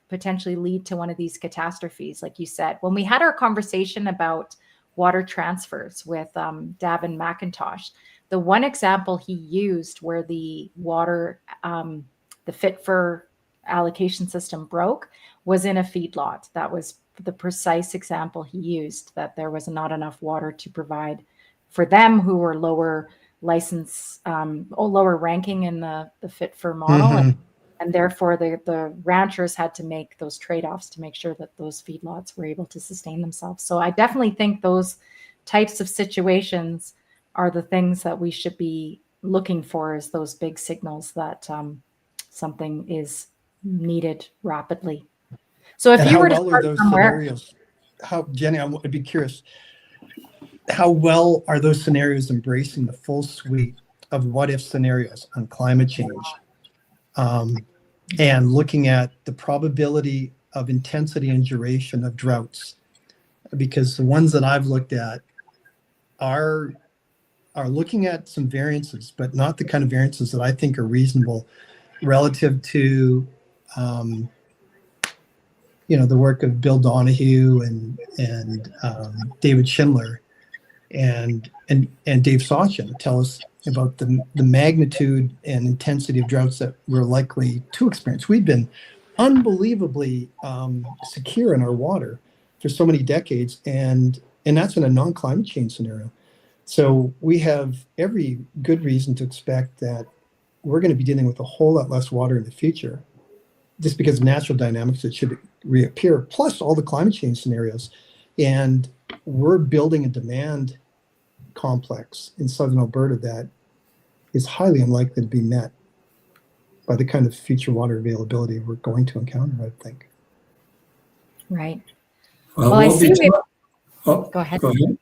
A: potentially lead to one of these catastrophes, like you said. When we had our conversation about water transfers with Davin McIntosh, the one example he used where the water, the fit for allocation system broke was in a feedlot. That was the precise example he used, that there was not enough water to provide for them who were lower license, lower ranking in the fit for model.
B: Mm-hmm.
A: And therefore, the ranchers had to make those trade-offs to make sure that those feedlots were able to sustain themselves. So I definitely think those types of situations are the things that we should be looking for as those big signals that something is needed rapidly. So if you were to start somewhere,
B: Jenny, I would be curious, how well are those scenarios embracing the full suite of what-if scenarios on climate change? And looking at the probability of intensity and duration of droughts, because the ones that I've looked at are looking at some variances, but not the kind of variances that I think are reasonable relative to the work of Bill Donahue and David Schindler and Dave Sachin tell us about the magnitude and intensity of droughts that we're likely to experience. We've been unbelievably secure in our water for so many decades, and that's in a non-climate change scenario. So we have every good reason to expect that we're going to be dealing with a whole lot less water in the future, just because of natural dynamics that should reappear, plus all the climate change scenarios. And we're building a demand complex in Southern Alberta that is highly unlikely to be met by the kind of future water availability we're going to encounter, I think.
A: Right.
C: Well,
A: I see.
C: Go
A: ahead.
C: Go ahead.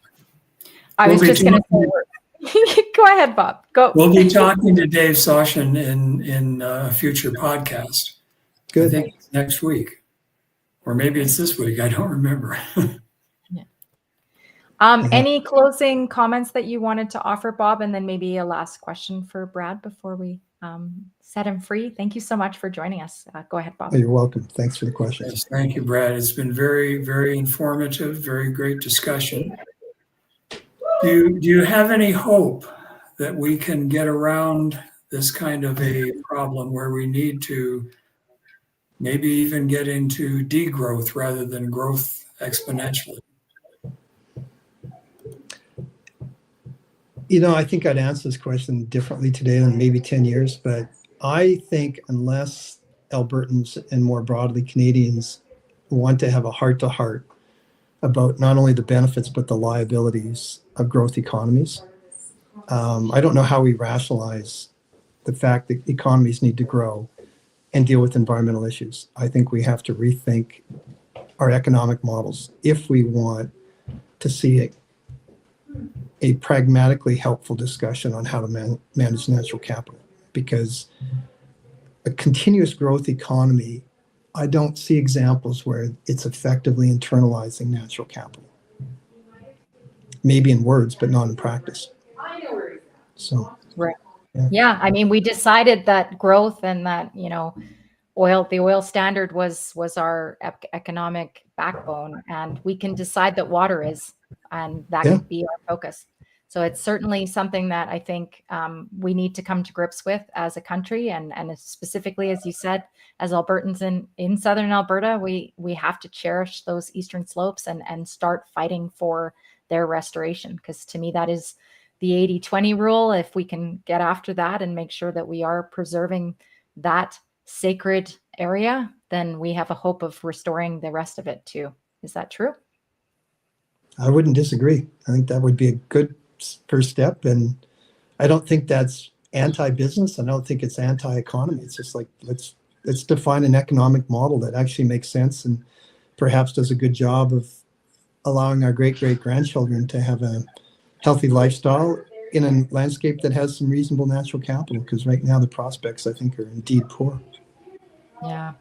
A: I was just going to say, go ahead, Bob. Go.
C: We'll be talking to Dave Sachin in a future podcast.
B: Good.
C: I think it's next week, or maybe it's this week. I don't remember.
A: Any closing comments that you wanted to offer, Bob, and then maybe a last question for Brad before we set him free? Thank you so much for joining us. Go ahead, Bob.
B: Oh, you're welcome. Thanks for the question.
C: Yes, thank you, Brad. It's been very, very informative, very great discussion. Do you have any hope that we can get around this kind of a problem where we need to maybe even get into degrowth rather than growth exponentially?
B: I think I'd answer this question differently today than maybe 10 years, but I think unless Albertans and more broadly Canadians want to have a heart-to-heart about not only the benefits but the liabilities of growth economies, I don't know how we rationalize the fact that economies need to grow and deal with environmental issues. I think we have to rethink our economic models if we want to see a pragmatically helpful discussion on how to manage natural capital, because a continuous growth economy, I don't see examples where it's effectively internalizing natural capital. Maybe in words, but not in practice. So,
A: right. Yeah. I mean, we decided that growth and that, the oil standard was our economic backbone, and we can decide that water is, and that could be our focus. So it's certainly something that I think we need to come to grips with as a country, and specifically, as you said, as Albertans in Southern Alberta, we have to cherish those eastern slopes and start fighting for their restoration, because to me that is the 80-20 rule. If we can get after that and make sure that we are preserving that sacred area, then we have a hope of restoring the rest of it too. Is that true?
B: I wouldn't disagree. I think that would be a good first step, and I don't think that's anti-business. I don't think it's anti-economy. It's just like let's define an economic model that actually makes sense and perhaps does a good job of allowing our great-great-grandchildren to have a healthy lifestyle in a landscape that has some reasonable natural capital, because right now the prospects, I think, are indeed poor.
A: Yeah.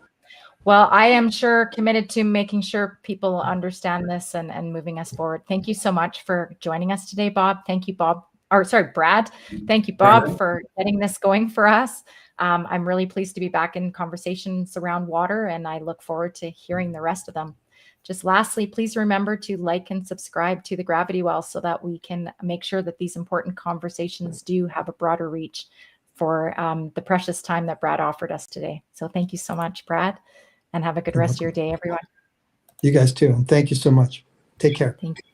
A: Well, I am sure committed to making sure people understand this and moving us forward. Thank you so much for joining us today, Bob. Thank you, Brad. Thank you, Bob, for getting this going for us. I'm really pleased to be back in conversations around water, and I look forward to hearing the rest of them. Just lastly, please remember to like and subscribe to the Gravity Well so that we can make sure that these important conversations do have a broader reach for the precious time that Brad offered us today. So thank you so much, Brad, and have a good rest of your day, everyone.
B: You guys too. And thank you so much. Take care.
A: Thank you.